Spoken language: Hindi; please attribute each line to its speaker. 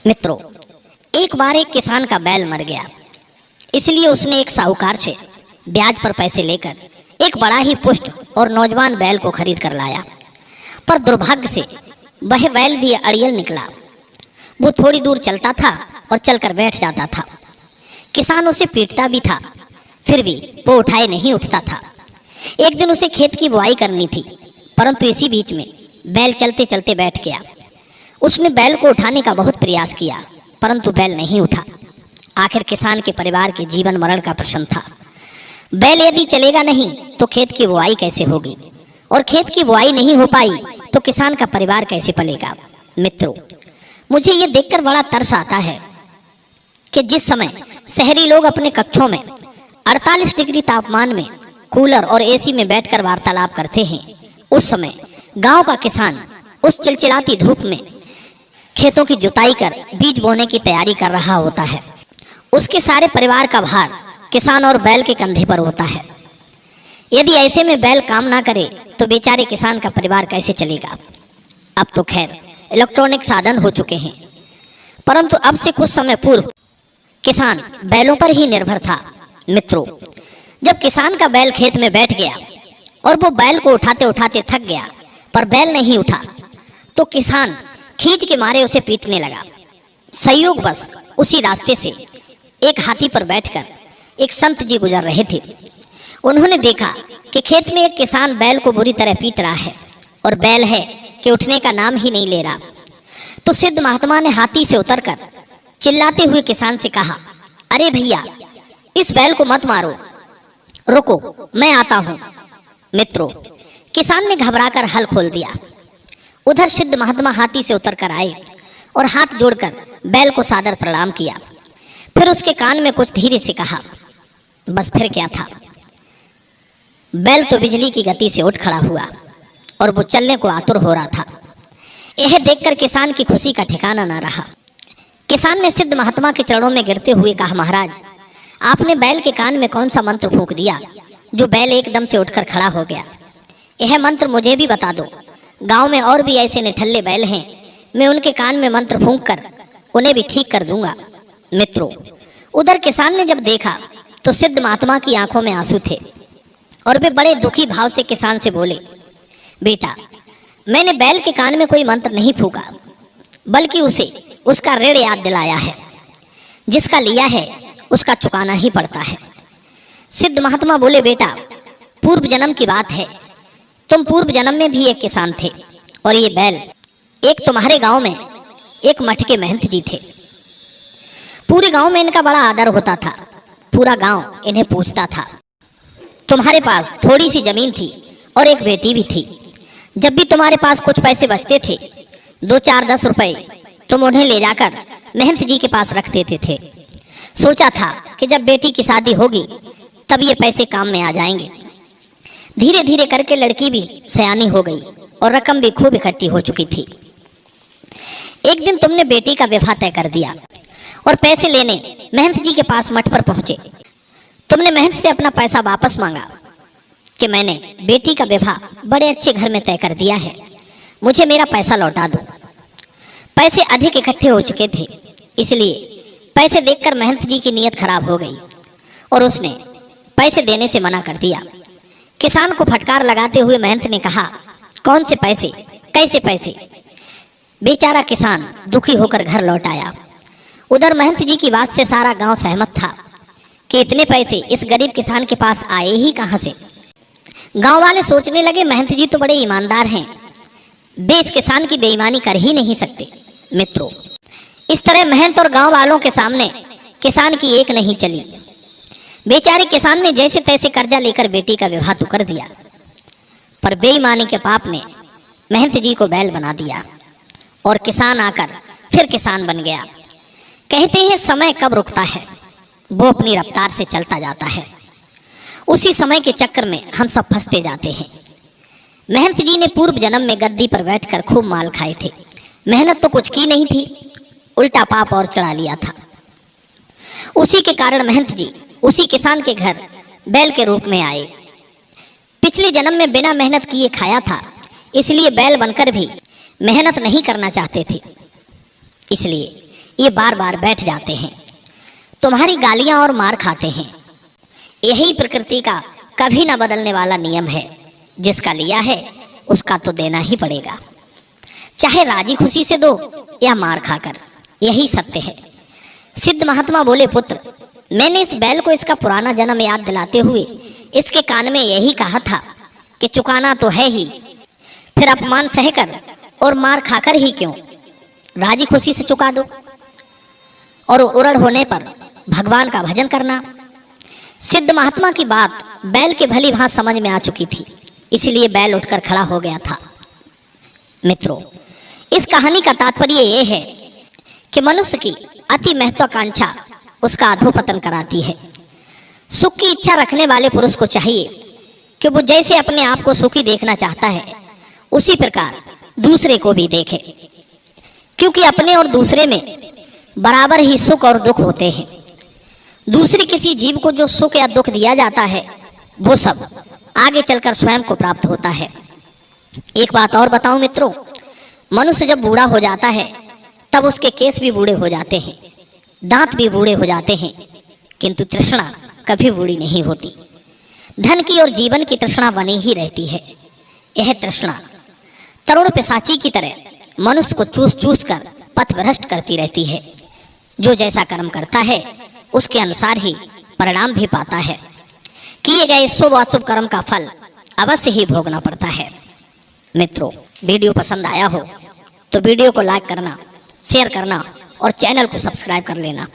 Speaker 1: मित्रों, एक बार एक किसान का बैल मर गया, इसलिए उसने एक साहूकार से ब्याज पर पैसे लेकर एक बड़ा ही पुष्ट और नौजवान बैल को खरीद कर लाया। पर दुर्भाग्य से वह बैल भी अड़ियल निकला। वो थोड़ी दूर चलता था और चलकर बैठ जाता था। किसान उसे पीटता भी था, फिर भी वो उठाए नहीं उठता था। एक दिन उसे खेत की बुआई करनी थी, परंतु इसी बीच में बैल चलते चलते बैठ गया। उसने बैल को उठाने का बहुत प्रयास किया, परंतु बैल नहीं उठा। आखिर किसान के परिवार के जीवन मरण का प्रश्न था। बैल यदि चलेगा नहीं तो खेत की बुआई कैसे होगी, और खेत की बुआई नहीं हो पाई तो किसान का परिवार कैसे पलेगा। मित्रों, मुझे ये देखकर बड़ा तरस आता है कि जिस समय शहरी लोग अपने कक्षों में 48 डिग्री तापमान में कूलर और एसी में बैठकर वार्तालाप करते हैं, उस समय गांव का किसान उस चिलचिलाती धूप में खेतों की जुताई कर बीज बोने की तैयारी कर रहा होता है। उसके सारे परिवार का भार किसान और बैल के कंधे पर होता है। यदि ऐसे में बैल काम ना करे तो बेचारे किसान का परिवार कैसे चलेगा। अब तो खैर इलेक्ट्रॉनिक साधन हो चुके हैं, परंतु अब से कुछ समय पूर्व किसान बैलों पर ही निर्भर था। मित्रों, जब किसान का बैल खेत में बैठ गया और वो बैल को उठाते उठाते थक गया, पर बैल नहीं उठा, तो किसान खींच के मारे उसे पीटने लगा। संयोग बस उसी रास्ते से एक हाथी पर बैठकर एक संत जी गुजर रहे थे। उन्होंने देखा कि खेत में एक किसान बैल को बुरी तरह पीट रहा है और बैल है कि उठने का नाम ही नहीं ले रहा। तो सिद्ध महात्मा ने हाथी से उतरकर चिल्लाते हुए किसान से कहा, अरे भैया, इस बैल को मत मारो, रुको, मैं आता हूं। मित्रों, किसान ने घबराकर हल खोल दिया। उधर सिद्ध महात्मा हाथी से उतरकर आए और हाथ जोड़कर बैल को सादर प्रणाम किया। फिर उसके कान में कुछ धीरे से कहा। बस फिर क्या था, बैल तो बिजली की गति से उठ खड़ा हुआ और वो चलने को आतुर हो रहा था। यह देखकर किसान की खुशी का ठिकाना ना रहा। किसान ने सिद्ध महात्मा के चरणों में गिरते हुए कहा, महाराज, आपने बैल के कान में कौन सा मंत्र फूंक दिया जो बैल एकदम से उठकर खड़ा हो गया? यह मंत्र मुझे भी बता दो। गांव में और भी ऐसे निठल्ले बैल हैं, मैं उनके कान में मंत्र फूंक कर उन्हें भी ठीक कर दूंगा। मित्रों, उधर किसान ने जब देखा तो सिद्ध महात्मा की आंखों में आंसू थे और वे बड़े दुखी भाव से किसान से बोले, बेटा, मैंने बैल के कान में कोई मंत्र नहीं फूंका, बल्कि उसे उसका ऋण याद दिलाया है। जिसका लिया है उसका चुकाना ही पड़ता है। सिद्ध महात्मा बोले, बेटा, पूर्व जन्म की बात है, तुम पूर्व जन्म में भी एक किसान थे और ये बैल एक तुम्हारे गांव में एक मठ के महंत जी थे। पूरे गांव में इनका बड़ा आदर होता था, पूरा गांव इन्हें पूछता था। तुम्हारे पास थोड़ी सी जमीन थी और एक बेटी भी थी। जब भी तुम्हारे पास कुछ पैसे बचते थे, 2, 4, 10 रुपए, तुम उन्हें ले जाकर महंत जी के पास रख देते थे। सोचा था कि जब बेटी की शादी होगी तब ये पैसे काम में आ जाएंगे। धीरे धीरे करके लड़की भी सयानी हो गई और रकम भी खूब इकट्ठी हो चुकी थी। एक दिन तुमने बेटी का विवाह तय कर दिया और पैसे लेने महंत जी के पास मठ पर पहुंचे। तुमने महंत से अपना पैसा वापस मांगा कि मैंने बेटी का विवाह बड़े अच्छे घर में तय कर दिया है, मुझे मेरा पैसा लौटा दो। पैसे अधिक इकट्ठे हो चुके थे, इसलिए पैसे देखकर महंत जी की नीयत खराब हो गई और उसने पैसे देने से मना कर दिया। किसान को फटकार लगाते हुए महंत ने कहा, कौन से पैसे, कैसे पैसे? बेचारा किसान दुखी होकर घर लौट आया। उधर महंत जी की बात से सारा गांव सहमत था कि इतने पैसे इस गरीब किसान के पास आए ही कहां से। गांव वाले सोचने लगे, महंत जी तो बड़े ईमानदार हैं, वे इस किसान की बेईमानी कर ही नहीं सकते। मित्रों, इस तरह महंत और गांव वालों के सामने किसान की एक नहीं चली। बेचारे किसान ने जैसे तैसे कर्जा लेकर बेटी का विवाह तो कर दिया, पर बेईमानी के पाप ने महंत जी को बैल बना दिया और किसान आकर फिर किसान बन गया। कहते हैं समय कब रुकता है, वो अपनी रफ्तार से चलता जाता है। उसी समय के चक्कर में हम सब फंसते जाते हैं। महंत जी ने पूर्व जन्म में गद्दी पर बैठकर खूब माल खाए थे। मेहनत तो कुछ की नहीं थी, उल्टा पाप और चढ़ा लिया था। उसी के कारण महंत जी उसी किसान के घर बैल के रूप में आए। पिछले जन्म में बिना मेहनत किए खाया था, इसलिए बैल बनकर भी मेहनत नहीं करना चाहते थे। इसलिए ये बार बार बैठ जाते हैं, तुम्हारी गालियां और मार खाते हैं। यही प्रकृति का कभी न बदलने वाला नियम है, जिसका लिया है उसका तो देना ही पड़ेगा, चाहे राजी खुशी से दो या मार खाकर। यही सत्य है। सिद्ध महात्मा बोले, पुत्र, मैंने इस बैल को इसका पुराना जन्म याद दिलाते हुए इसके कान में यही कहा था कि चुकाना तो है ही, फिर अपमान सहकर और मार खाकर ही क्यों, राजी खुशी से चुका दो। और उड़ड़ होने पर भगवान का भजन करना। सिद्ध महात्मा की बात बैल के भली भांति समझ में आ चुकी थी, इसलिए बैल उठकर खड़ा हो गया था। मित्रों, इस कहानी का तात्पर्य यह है कि मनुष्य की अति महत्वाकांक्षा उसका अधोपतन कराती है। सुख की इच्छा रखने वाले पुरुष को चाहिए कि वो जैसे अपने आप को सुखी देखना चाहता है, उसी प्रकार दूसरे को भी देखे, क्योंकि अपने और दूसरे में बराबर ही सुख और दुख होते हैं। दूसरे किसी जीव को जो सुख या दुख दिया जाता है, वो सब आगे चलकर स्वयं को प्राप्त होता है। एक बात और बताऊं मित्रों, मनुष्य जब बूढ़ा हो जाता है तब उसके केस भी बूढ़े हो जाते हैं, दांत भी बूढ़े हो जाते हैं, किंतु तृष्णा कभी बूढ़ी नहीं होती। धन की और जीवन की तृष्णा बनी ही रहती है। यह तृष्णा तरुण पिशाची की तरह मनुष्य को चूस चूस कर पथभ्रष्ट करती रहती है। जो जैसा कर्म करता है उसके अनुसार ही परिणाम भी पाता है। किए गए शुभ अशुभ कर्म का फल अवश्य ही भोगना पड़ता है। मित्रों, वीडियो पसंद आया हो तो वीडियो को लाइक करना, शेयर करना और चैनल को सब्सक्राइब कर लेना।